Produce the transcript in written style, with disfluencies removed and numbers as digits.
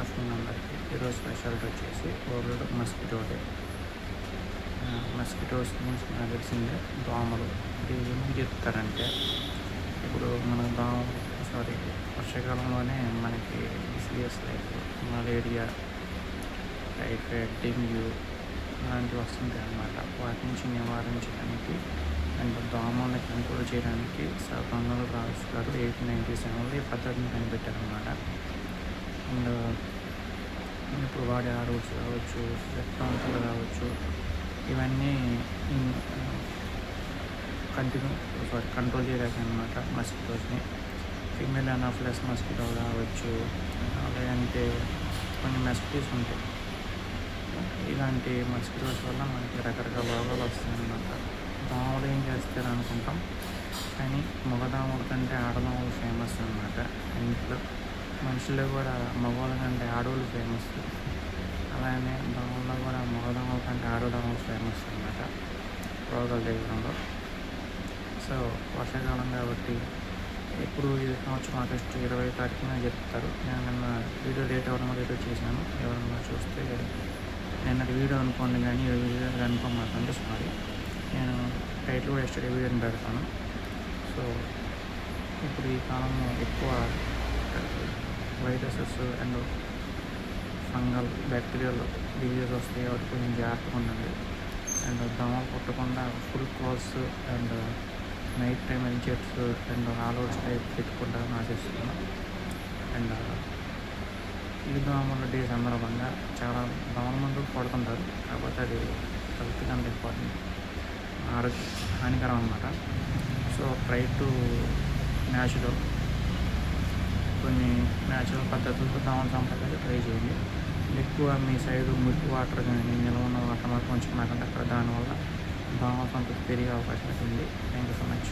Afternoon అందరికీ. ఈరోజు speciality వచ్చేసి world mosquito day. Mosquitoes means నాకు తెలిసిందే దోమలు. ఇది ఎందుకు చెప్తారంటే ఇప్పుడు మన వర్షాకాలంలోనే మనకి diseases like malaria, typhoid, dengue ఇలాంటివి వస్తుంటాయి అన్నమాట. వాటి నుంచి నివారించడానికి అండ్ దోమల్ని కంట్రోల్ చేయడానికి గంగలు రాజు గారు 1897లో ఈ పద్ధతిని కనిపెట్టారన్నమాట. అండ్ ఇప్పుడు వాడే ఆర్ఓస్ కావచ్చు, రెస్టారెంట్లు కావచ్చు, ఇవన్నీ కంట్రోల్ చేయడానికి అన్నమాట మస్కిటోస్ని. ఫీమేల్ అనాఫిలస్ మస్కిటో కావచ్చు, లేదంటే కొన్ని మస్కిటోస్ ఉంటాయి. ఇలాంటి మస్కిటోస్ వల్ల మనకి రకరకాల రోగాలు వస్తాయన్నమాట. దోమలు ఏం చేస్తారు అనుకుంటాం, కానీ మగదోమల కంటే ఆడదోమలు ఫేమస్ అన్నమాట. ఇంట్లో మనుషుల్లో కూడా మగవాళ్ళ కంటే ఆడవాళ్ళు ఫేమస్. అలానే దోమల్లో కూడా మగదోమల కంటే ఆడదోమలు ఫేమస్ అన్నమాట రోగాల దగ్గరలో. సో వర్షాకాలం కాబట్టి ఇప్పుడు ఈ సంవత్సరం ఆగస్టు 20వ తారీఖున చెప్తారు. నేను నిన్న వీడియో లేట్ అవ్వడం వల్ల ఏదో చేశాను. ఎవరన్నా చూస్తే నిన్నటి వీడియో అనుకోండి, కానీ ఈ వీడియో అనుకోమాకంటే సారీ. నేను టైటిల్ కూడా ఎస్టర్డే వీడియోని పెడతాను. సో ఇప్పుడు ఈ కాలంలో ఎక్కువ viruses and fungal, bacterial diseases వస్తాయి కాబట్టి కొంచెం జాగ్రత్తగా ఉండండి. అండ్ దోమలు కుట్టకుండా full clothes and night time ఎడ్జెట్స్ అండ్ ఆల్అవుట్స్ టైప్ పెట్టుకుంటారని ఆశిస్తున్నాను. అండ్ ఈ దోమల డే సందర్భంగా చాలా దోమల మందు పడుతుంటారు, కాకపోతే అది హెల్త్ కంటే ఇంపార్టెంట్, ఆరోగ్య హానికరం అన్నమాట. సో ట్రై టు న్యాచురల్ కొన్ని న్యాచురల్ పద్ధతులతో దోమల సంపర్కాలు ట్రై చేయండి. ఎక్కువ మీ సైడు మురికి వాటర్ కానీ నిల్వ ఉన్న వాటర్ మాత్రం ఉంచుకున్నాకంటే అక్కడ దానివల్ల దోమల సంపద పెరిగే అవకాశం ఉంది. Thank you so much.